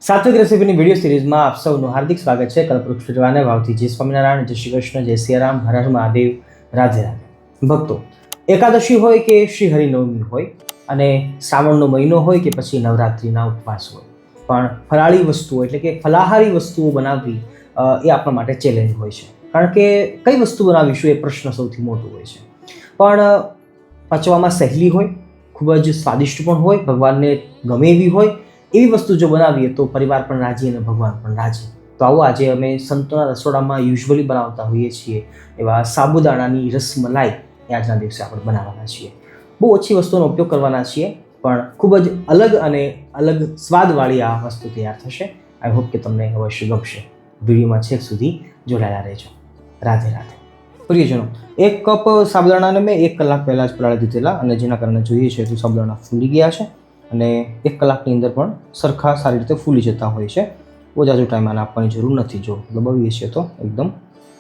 સાત્વિક રેસીપીની video સિરીઝમાં આપ સૌનું હાર્દિક સ્વાગત છે. કલ્પવૃક્ષ ફેરવાને ભાવથી જય સ્વામિનારાયણ, જય શ્રી કૃષ્ણ, જય સિયારામ, હર હર મહાદેવ, રાધે રાધે. ભક્તો, એકાદશી હોય કે શ્રી હરિનવમી હોય અને શ્રાવણનો મહિનો હોય કે પછી નવરાત્રિના ઉપવાસ હોય, પણ ફરાળી વસ્તુઓ એટલે કે ફલાહારી વસ્તુઓ બનાવવી એ આપણા માટે ચેલેન્જ હોય છે. કારણ કે કઈ વસ્તુ બનાવીશું એ પ્રશ્ન સૌથી મોટો હોય છે. પણ પચવામાં સહેલી હોય, ખૂબ જ સ્વાદિષ્ટ પણ હોય, ભગવાનને ગમે એવી હોય, એવી વસ્તુ જો બનાવીએ તો પરિવાર પણ રાજી અને ભગવાન પણ રાજી. તો આવો આજે અમે સંતોના રસોડામાં યુઝ્યુઅલી બનાવતા હોઈએ છીએ એવા સાબુદાણાની રસમલાઈ એ આજના દિવસે આપણે બનાવવાના છીએ. બહુ ઓછી વસ્તુનો ઉપયોગ કરવાના છીએ, પણ ખૂબ જ અલગ અને અલગ સ્વાદવાળી આ વસ્તુ તૈયાર થશે. આઈ હોપ કે તમને અવશ્ય ગમશે. વિડીયોમાં છેક સુધી જોડાયેલા રહેજો. રાધે રાધે. પ્રિયજનો, 1 કપ સાબુદાણાને મેં 1 કલાક પહેલાં જ પલાળી દીધેલા, અને જેના કારણે જોઈએ છે તો સાબુદાણા ફૂલી ગયા છે અને 1 કલાકની અંદર પણ સરખા સારી રીતે ફૂલી જતા હોય છે. બહુ જાજો ટાઈમ આને આપવાની જરૂર નથી. જો દબાવીએ છીએ તો એકદમ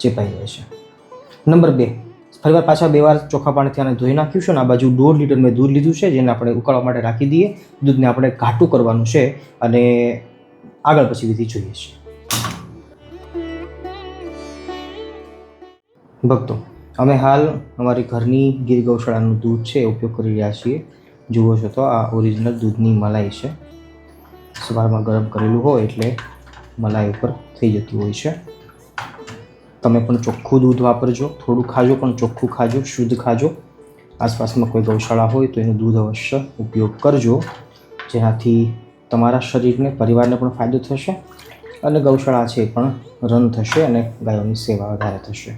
ચેપાઈ જાય છે. નંબર 2, ફરીવાર પાછા 2 વાર ચોખ્ખા પાણીથી આને ધોઈ નાખ્યું છે અને આ બાજુ 1.5 લીટર મેં દૂધ લીધું છે, જેને આપણે ઉકાળવા માટે રાખી દઈએ. દૂધને આપણે ઘાટું કરવાનું છે અને આગળ પછી વિધિ જોઈએ છીએ. ભક્તો, અમે હાલ અમારી ઘરની ગીર ગૌશાળાનું દૂધ છે એ ઉપયોગ કરી રહ્યા છીએ. જુઓ છો તો આ ઓરિજિનલ દૂધની મલાઈ છે. સવારમાં ગરમ કરેલું હોય એટલે મલાઈ ઉપર થઈ જતી હોય છે. તમે પણ ચોખ્ખું દૂધ વાપરજો, થોડું ખાજો પણ ચોખ્ખું ખાજો, શુદ્ધ ખાજો. આસપાસમાં કોઈ ગૌશાળા હોય તો એનું દૂધ અવશ્ય ઉપયોગ કરજો, જેનાથી તમારા શરીરને, પરિવારને પણ ફાયદો થશે અને ગૌશાળા છે એ પણ રન થશે અને ગાયોની સેવા વધારે થશે.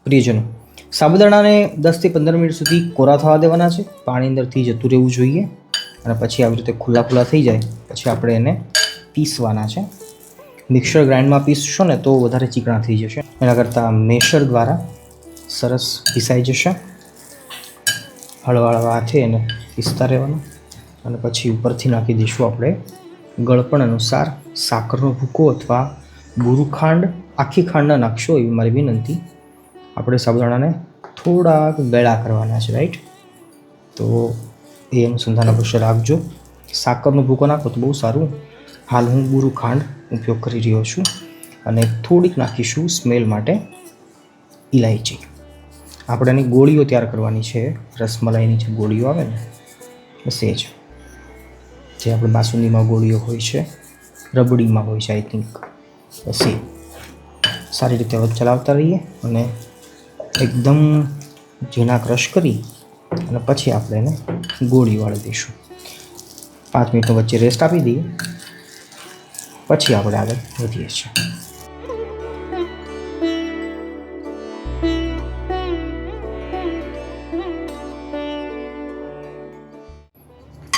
પ્રિયજનો, સાબુદાણાને 10 થી 15 મિનિટ સુધી કોરા થવા દેવાના છે. પાણી અંદરથી જતું રહેવું જોઈએ અને પછી આવી રીતે ખુલ્લા થઈ જાય પછી આપણે એને પીસવાના છે. મિક્સર ગ્રાઇન્ડમાં પીસશો ને તો વધારે ચીકણા થઈ જશે. એના કરતાં મેશર દ્વારા સરસ પીસાઈ જશે. હળવા હળવા હાથે એને પીસતા રહેવાનું અને પછી ઉપરથી નાખી દઈશું આપણે ગળપણ અનુસાર સાકરનો ભૂકો અથવા બુરું ખાંડ. આખી ખાંડ ન નાખશો એવી મારી વિનંતી. આપણે સાબુદાણાને થોડાક ગળા કરવાના છે, રાઈટ? તો એ અનુસંધાન અવશ્ય રાખજો. સાકરનો ભૂકો નાખો તો બહુ સારું. હાલ હું બુરું ખાંડ ઉપયોગ કરી રહ્યો છું અને થોડીક નાખીશું સ્મેલ માટે ઇલાયચી. આપણે એની ગોળીઓ તૈયાર કરવાની છે. રસમલાઈની જે ગોળીઓ આવે ને બસ એ જ, જે આપણે બાસુંદીમાં ગોળીઓ હોય છે, રબડીમાં હોય છે આઈ થિંક, બસ એ. સારી રીતે હવે ચલાવતા રહીએ અને એકદમ ઝીણા ક્રશ કરી અને પછી આપણે એને ગોળી વાળી દઈશું. 5 મિનિટનો વચ્ચે રેસ્ટ આપી દઈએ, પછી આપણે આગળ વધીએ છીએ.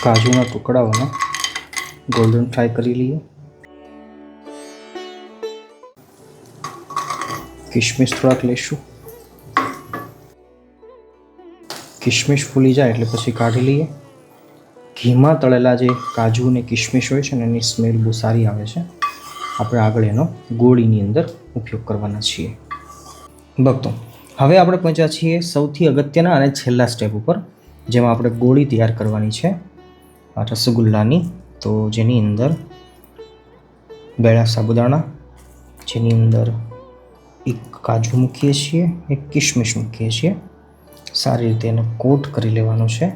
કાજુના ટુકડાઓને ગોલ્ડન ફ્રાય કરી લઈએ. કિશમિશ થોડાક લઈશું. કિશમિશ ફૂલી જાય એટલે પછી કાઢી લઈએ. ઘીમાં તળેલા જે કાજુ અને કિશમિશ હોય છે ને એની સ્મેલ બહુ સારી આવે છે. આપણે આગળ એનો ગોળીની અંદર ઉપયોગ કરવાના છીએ. ભક્તો, હવે આપણે પહોંચ્યા છીએ સૌથી અગત્યના અને છેલ્લા સ્ટેપ ઉપર, જેમાં આપણે ગોળી તૈયાર કરવાની છે રસગુલ્લાની. તો જેની અંદર બેળા સાબુદાણા, જેની અંદર એક કાજુ મૂકીએ છીએ, એક કિશમિશ મૂકીએ છીએ. સારી રીતે એને કોટ કરી લેવાનું છે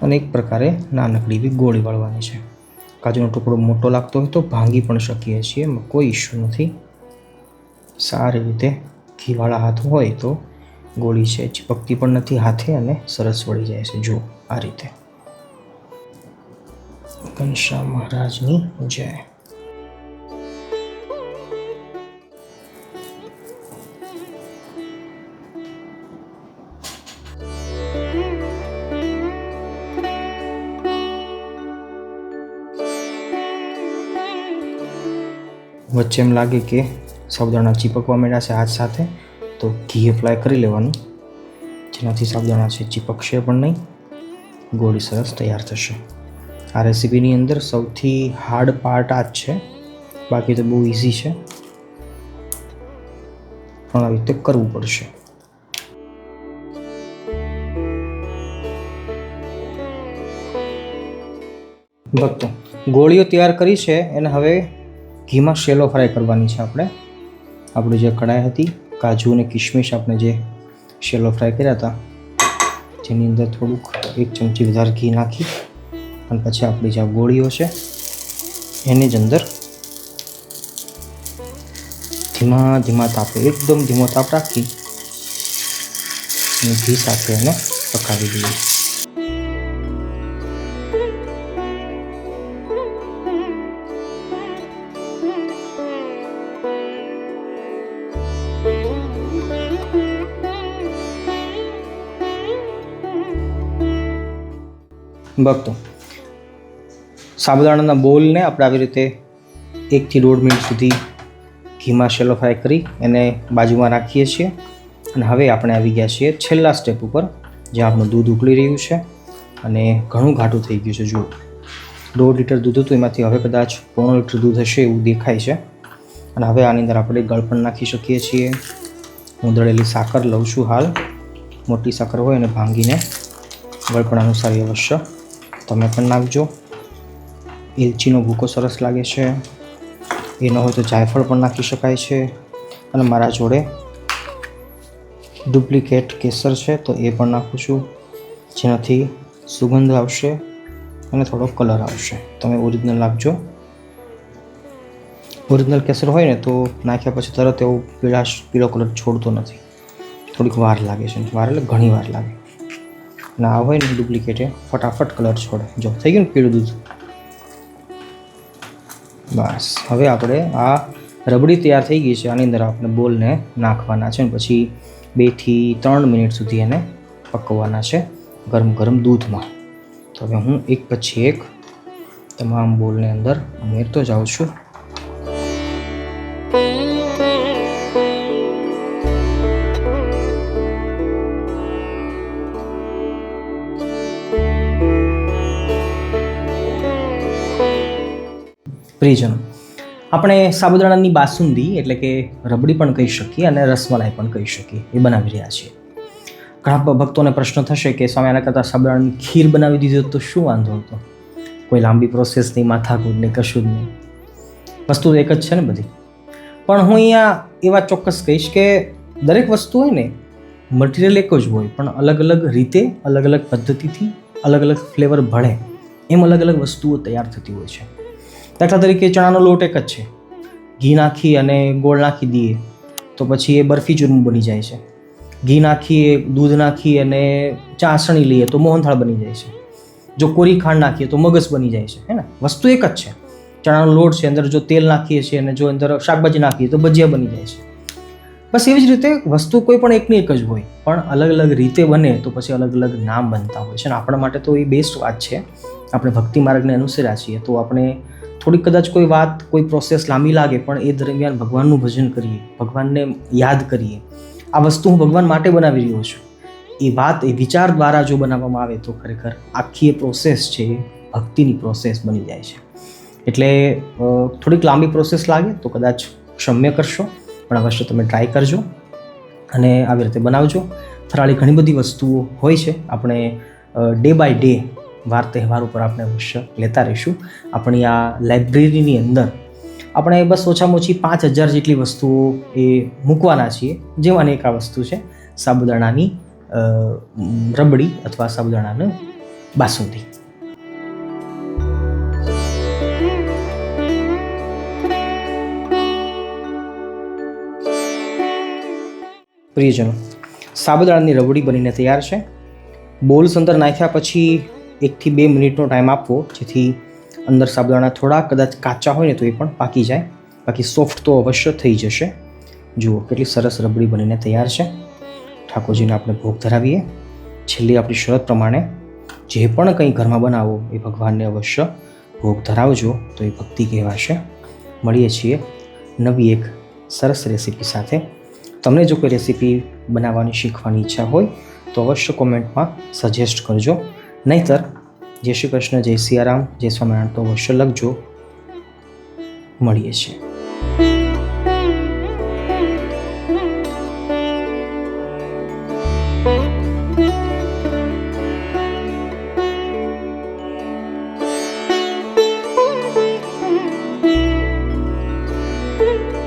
અને એક પ્રકારે નાનકડી એવી ગોળી વાળવાની છે. કાજુનો ટુકડો મોટો લાગતો હોય તો ભાંગી પણ શકીએ છીએ, એમાં કોઈ ઇશ્યુ નથી. સારી રીતે ઘીવાળા હાથ હોય તો ગોળી છે ચીપકતી પણ નથી હાથે અને સરસ વળી જાય છે. જુઓ આ રીતે. ઘનશ્યામ મહારાજની જય. વચ્ચે એમ લાગે કે સાબુદાણા ચીપકવા માંડ્યા છે હાથ સાથે, તો ઘી એપ્લાય કરી લેવાનું, જેનાથી સાબુદાણા છે ચીપકશે પણ નહીં. ગોળી સરસ તૈયાર થશે. આ રેસીપીની અંદર સૌથી હાર્ડ પાર્ટ આ જ છે, બાકી તો બહુ ઇઝી છે, પણ આવી રીતે કરવું પડશે. ભક્તો, ગોળીઓ તૈયાર કરી છે એને હવે ઘીમાં શેલો ફ્રાય કરવાની છે. આપણી જે કઢાઈ હતી, કાજુ અને કિશમિશ આપણે જે શેલો ફ્રાય કર્યા હતા, જેની અંદર થોડુંક 1 ચમચી વધારે ઘી નાખી અને પછી આપણી જે ગોળીઓ છે એની જ અંદર ધીમા તાપે, એકદમ ધીમો તાપ રાખી અને ઘી સાથે એને પકાવી દઈએ. ભક્તો, સાબુદાણાના બોલને આપણે આવી રીતે 1 થી 1.5 મિનિટ સુધી ઘીમાં શેલો ફ્રાય કરી એને બાજુમાં રાખીએ છીએ. અને હવે આપણે આવી ગયા છીએ છેલ્લા સ્ટેપ ઉપર, જ્યાં આપણું દૂધ ઉકળી રહ્યું છે અને ઘણું ઘાટું થઈ ગયું છે. જુઓ, 1.5 લીટર દૂધ હતું, એમાંથી હવે કદાચ 1.5 લીટર દૂધ હશે એવું દેખાય છે. અને હવે આની અંદર આપણે ગળપણ નાખી શકીએ છીએ. હું દળેલી સાકર લઉં છું હાલ. મોટી સાકર હોય એને ભાંગીને ગળપણ અનુસાર અવશ્ય તમે પણ નાખજો. એલચીનો ભૂકો સરસ લાગે છે, એ ન હોય તો જાયફળ પણ નાખી શકાય છે. અને મારા જોડે ડુપ્લિકેટ કેસર છે તો એ પણ નાખું છું, જેનાથી સુગંધ આવશે અને થોડો કલર આવશે. તમે ઓરિજિનલ નાખજો. ઓરિજિનલ કેસર હોય ને તો નાખ્યા પછી તરત એવો પીળો કલર છોડતો નથી, થોડીક વાર લાગે છે. વાર એટલે ઘણી વાર લાગે. અને આ હોય ને ડુપ્લિકેટ, એ ફટાફટ કલર છોડે. જો થઈ ગયું ને પીળું દૂધ. બસ, હવે આપણે આ રબડી તૈયાર થઈ ગઈ છે. આની અંદર આપણે બોલને નાખવાના છે અને પછી 2 થી 3 મિનિટ સુધી એને પકવવાના છે ગરમ દૂધમાં. તો હવે હું એક પછી એક તમામ બોલને અંદર ઉમેરતો જાઉં છું. પ્રિયજનો, આપણે સાબુદાણાની બાસુંદી એટલે કે રબડી પણ કહી શકીએ અને રસમલાઈ પણ કહી શકીએ, એ બનાવી રહ્યા છીએ. ઘણા ભક્તોને પ્રશ્ન થશે કે સ્વામી, આના કરતાં સાબુદાણાની ખીર બનાવી દીધી તો શું વાંધો હતો? કોઈ લાંબી પ્રોસેસ નહીં, માથાકૂટ નહીં, કશું જ નહીં. વસ્તુ એક જ છે ને બધી. પણ હું અહીંયા એ વાત ચોક્કસ કહીશ કે દરેક વસ્તુ હોય ને, મટીરિયલ એક જ હોય, પણ અલગ અલગ રીતે, અલગ અલગ પદ્ધતિથી, અલગ અલગ ફ્લેવર ભળે એમ અલગ અલગ વસ્તુઓ તૈયાર થતી હોય છે. દાખલા તરીકે ચણાનો લોટ એક જ છે, ઘી નાખી અને ગોળ નાખી દઈએ તો પછી એ બરફી ચૂરમું બની જાય છે. ઘી નાખીએ, દૂધ નાખી અને ચાસણી લઈએ તો મોહનથાળ બની જાય છે. જો કોરી ખાંડ નાખીએ તો મગસ બની જાય છે, હે ને? વસ્તુ એક જ છે. ચણાનો લોટ છે, અંદર જો તેલ નાખીએ છીએ અને જો અંદર શાકભાજી નાખીએ તો ભજીયા બની જાય છે. બસ એવી જ રીતે વસ્તુ કોઈ પણ એકની એક જ હોય, પણ અલગ અલગ રીતે બને તો પછી અલગ અલગ નામ બનતા હોય છે. અને આપણા માટે તો એ બેસ્ટ વાત છે. આપણે ભક્તિ માર્ગને અનુસર્યા છીએ તો આપણે થોડીક કદાચ કોઈ વાત, કોઈ પ્રોસેસ લાંબી લાગે, પણ એ દરમિયાન ભગવાનનું ભજન કરીએ, ભગવાનને યાદ કરીએ. આ વસ્તુ હું ભગવાન માટે બનાવી રહ્યો છું, એ વાત, એ વિચાર દ્વારા જો બનાવવામાં આવે તો ખરેખર આખી એ પ્રોસેસ છે એ ભક્તિની પ્રોસેસ બની જાય છે. એટલે થોડીક લાંબી પ્રોસેસ લાગે તો કદાચ ક્ષમ્ય કરશો, પણ અવશ્ય તમે ટ્રાય કરજો અને આવી રીતે બનાવજો. ફરાળી ઘણી બધી વસ્તુઓ હોય છે, આપણે ડે બાય ડે, વાર તહેવાર ઉપર આપણે અવશ્ય લેતા રહીશું. આપણી આ લાઇબ્રેરીની અંદર આપણે બસ ઓછામાં ઓછી 5000 જેટલી વસ્તુઓ એ મૂકવાના છીએ, જેમાંની એક આ વસ્તુ છે સાબુદાણાની રબડી અથવા સાબુદાણાનું બાસુંદી. પ્રિયજનો, સાબુદાણાની રબડી બનીને તૈયાર છે. બોલ્સ અંદર નાખ્યા પછી 1 થી 2 મિનિટનો ટાઈમ આપવો, જેથી અંદર સાબુદાણા થોડા કદાચ કાચા હોય ને તો એ પણ પાકી જાય, બાકી સોફ્ટ તો અવશ્ય થઈ જશે. જુઓ કેટલી સરસ રબડી બનીને તૈયાર છે. ઠાકોરજીને આપણે ભોગ ધરાવીએ. છેલ્લી આપણી શરત પ્રમાણે જે પણ કંઈ ઘરમાં બનાવો એ ભગવાનને અવશ્ય ભોગ ધરાવજો, તો એ ભક્તિ કહેવાશે. મળીએ છીએ નવી એક સરસ રેસીપી સાથે. તમને જો કોઈ રેસીપી બનાવવાની, શીખવાની ઈચ્છા હોય તો અવશ્ય કોમેન્ટમાં સજેસ્ટ કરજો. નહીંતર જય શ્રી કૃષ્ણ, જય સિયારામ, જય સ્વામિનારાયણ તો અવશ્ય લખજો. મળીએ છીએ. સ્નેહ